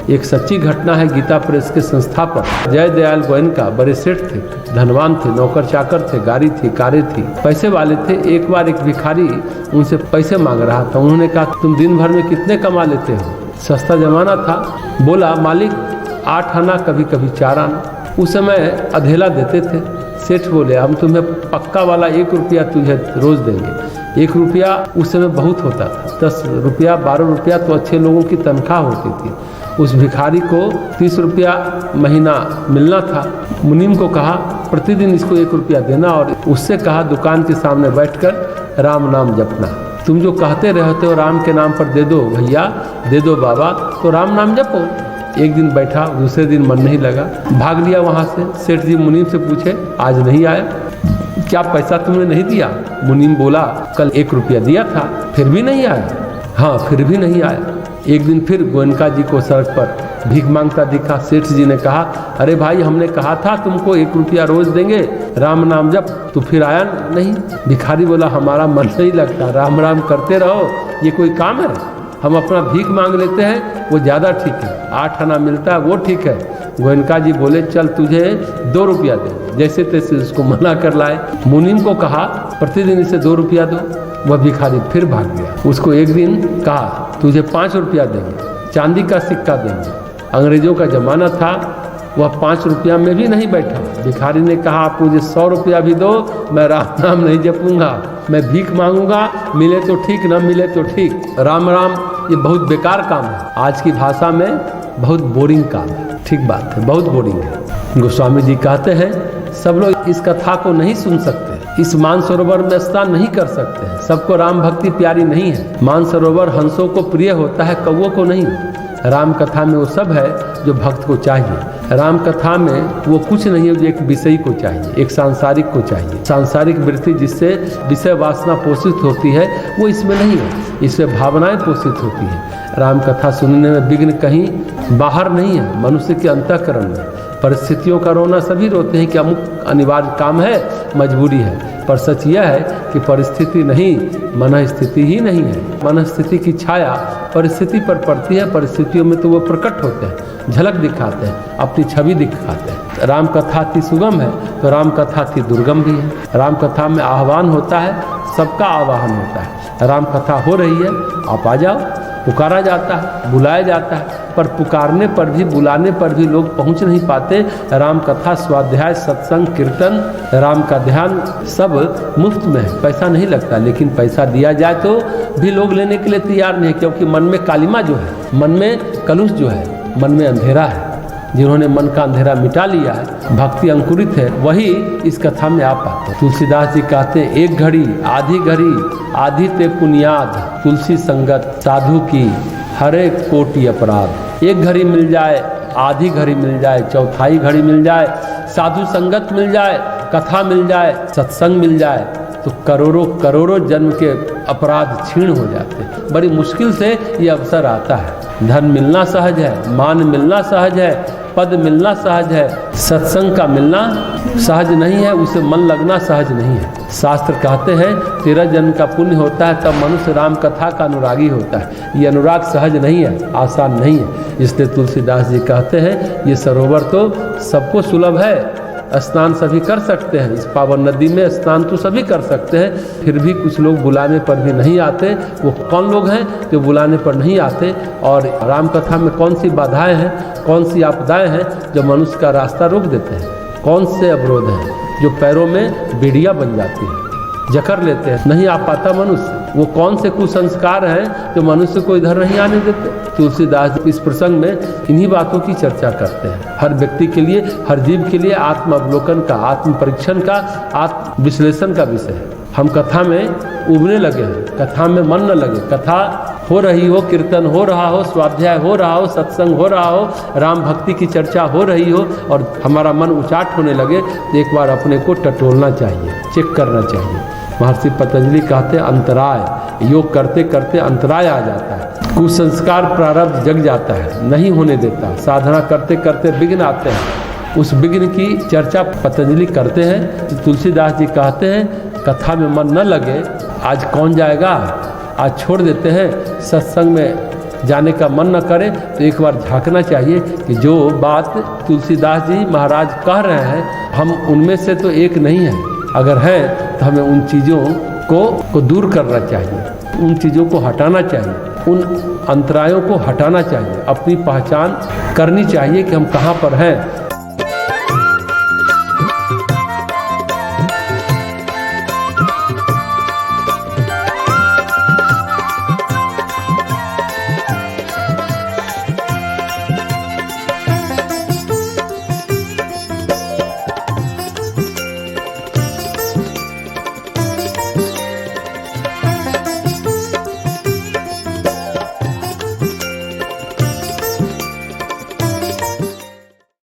एक सच्ची घटना है गीता प्रेस के संस्थापक जय दयाल गोयनका बड़े सेठ थे, धनवान थे, नौकर चाकर थे, गाड़ी थी, कारें थी, पैसे वाले थे। एक बार एक भिखारी उनसे पैसे मांग रहा था। उन्होंने कहा तुम दिन भर में कितने कमा लेते हो? सस्ता जमाना था। बोला मालिक 8 आना, कभी कभी 4 आना। उस समय अधेला देते थे। सेठ बोले हम तुम्हें पक्का वाला 1 रुपया तुझे रोज देंगे। 1 रुपया उस समय बहुत होता था। 10 रुपया 12 रुपया तो अच्छे लोगों की तनख्वाह होती थी। उस भिखारी को 30 रुपया महीना मिलना था। मुनीम को कहा प्रतिदिन इसको 1 रुपया देना और उससे कहा दुकान के सामने बैठकर राम नाम जपना। तुम जो कहते रहते हो राम के नाम पर दे दो भैया, दे दो बाबा, तो राम नाम जपो। एक दिन बैठा, दूसरे दिन मन नहीं लगा, भाग लिया वहाँ से। सेठ जी मुनीम से पूछे आज नहीं आया, क्या पैसा तुमने नहीं दिया? मुनीम बोला कल 1 रुपया दिया था, फिर भी नहीं आया। हाँ, फिर भी नहीं आया। एक दिन फिर गोयनका जी को सड़क पर भीख मांगता दिखा। सेठ जी ने कहा अरे भाई हमने कहा था तुमको 1 रुपया रोज देंगे, राम नाम जप, तो फिर आया नहीं। भिखारी बोला हमारा मन नहीं लगता, राम राम करते रहो, ये कोई काम है? हम अपना भीख मांग लेते हैं, वो ज़्यादा ठीक है। 8 आना मिलता है वो ठीक है। गोयनका जी बोले चल तुझे 2 रुपया दे। जैसे तैसे उसको मना कर लाए। मुनीम को कहा प्रतिदिन इसे 2 रुपया दो। वह भिखारी फिर भाग गया। उसको एक दिन कहा तुझे 5 रुपया देंगे, चांदी का सिक्का देंगे। अंग्रेजों का जमाना था, वह 5 रुपया में भी नहीं बैठा। भिखारी ने कहा आप मुझे 100 रुपया भी दो, मैं राम नाम नहीं जपूंगा, मैं भीख मांगूंगा, मिले तो ठीक न मिले तो ठीक। राम राम ये बहुत बेकार काम है, आज की भाषा में बहुत बोरिंग काम है। ठीक बात है, बहुत बोरिंग है। गोस्वामी जी कहते हैं सब लोग इस कथा को नहीं सुन सकते, इस मानसरोवर में स्नान नहीं कर सकते हैं। सबको राम भक्ति प्यारी नहीं है। मानसरोवर हंसों को प्रिय होता है, कौवों को नहीं। राम कथा में वो सब है जो भक्त को चाहिए। राम कथा में वो कुछ नहीं है जो एक विषयी को चाहिए, एक सांसारिक को चाहिए। सांसारिक वृत्ति जिससे विषय वासना पोषित होती है वो इसमें नहीं है, इसमें भावनाएं पोषित होती है। राम कथा सुनने में विघ्न कहीं बाहर नहीं है, मनुष्य के अंतःकरण में। परिस्थितियों का रोना सभी रोते हैं कि अमुक अनिवार्य काम है, मजबूरी है, पर सच यह है कि परिस्थिति नहीं, मन स्थिति ही नहीं है। मन स्थिति की छाया परिस्थिति पर पड़ती है। परिस्थितियों में तो वो प्रकट होते हैं, झलक दिखाते हैं, अपनी छवि दिखाते हैं। राम कथा अति सुगम है तो राम कथा अति दुर्गम भी है। राम कथा में आह्वान होता है, सबका आवाहन होता है। राम कथा हो रही है, आप आ जाओ, पुकारा जाता है, बुलाया जाता है, पर पुकारने पर भी बुलाने पर भी लोग पहुंच नहीं पाते। राम कथा, स्वाध्याय, सत्संग, कीर्तन, राम का ध्यान सब मुफ्त में है, पैसा नहीं लगता। लेकिन पैसा दिया जाए तो भी लोग लेने के लिए तैयार नहीं है, क्योंकि मन में कालिमा जो है, मन में कलुष जो है, मन में अंधेरा है। जिन्होंने मन का अंधेरा मिटा लिया है, भक्ति अंकुरित है, वही इस कथा में आ पाते हैं। तुलसीदास जी कहते हैं एक घड़ी आधी घड़ी आधी ते पुनियाद, तुलसी संगत साधु की हरे कोटि अपराध। एक घड़ी मिल जाए, आधी घड़ी मिल जाए, चौथाई घड़ी मिल जाए, साधु संगत मिल जाए, कथा मिल जाए, सत्संग मिल जाए, तो करोड़ों करोड़ों जन्म के अपराध क्षीण हो जाते हैं। बड़ी मुश्किल से ये अवसर आता है। धन मिलना सहज है, मान मिलना सहज है, पद मिलना सहज है, सत्संग का मिलना सहज नहीं है, उसे मन लगना सहज नहीं है। शास्त्र कहते हैं 13 जन्म का पुण्य होता है तब मनुष्य राम कथा का अनुरागी होता है। ये अनुराग सहज नहीं है, आसान नहीं है। इसलिए तुलसीदास जी कहते हैं ये सरोवर तो सबको सुलभ है, स्नान सभी कर सकते हैं, इस पावन नदी में स्नान तो सभी कर सकते हैं, फिर भी कुछ लोग बुलाने पर भी नहीं आते। वो कौन लोग हैं जो बुलाने पर नहीं आते? और राम कथा में कौन सी बाधाएं हैं, कौन सी आपदाएं हैं जो मनुष्य का रास्ता रोक देते हैं? कौन से अवरोध हैं जो पैरों में बेड़ियां बन जाती हैं, जकड़ लेते हैं, नहीं आ पाता मनुष्य? वो कौन से कुसंस्कार हैं जो मनुष्य को इधर नहीं आने देते? तुलसीदास इस प्रसंग में इन्हीं बातों की चर्चा करते हैं। हर व्यक्ति के लिए, हर जीव के लिए आत्म अवलोकन का, आत्म परीक्षण का, आत्म विश्लेषण का विषय है। हम कथा में उबने लगे हैं, कथा में मन न लगे, कथा हो रही हो, कीर्तन हो रहा हो, स्वाध्याय हो रहा हो, सत्संग हो रहा हो, राम भक्ति की चर्चा हो रही हो और हमारा मन उचाट होने लगे तो एक बार अपने को टटोलना चाहिए, चेक करना चाहिए। महर्षि पतंजलि कहते हैं अंतराय, योग करते करते अंतराय आ जाता है, कुसंस्कार प्रारब्ध जग जाता है, नहीं होने देता, साधना करते करते विघ्न आते हैं, उस विघ्न की चर्चा पतंजलि करते हैं। तो तुलसीदास जी कहते हैं कथा में मन न लगे, आज कौन जाएगा, आज छोड़ देते हैं, सत्संग में जाने का मन न करे तो एक बार झांकना चाहिए कि जो बात तुलसीदास जी महाराज कह रहे हैं हम उनमें से तो एक नहीं है, अगर है तो हमें उन चीज़ों को दूर करना चाहिए, उन चीज़ों को हटाना चाहिए, उन अंतरायों को हटाना चाहिए, अपनी पहचान करनी चाहिए कि हम कहाँ पर हैं।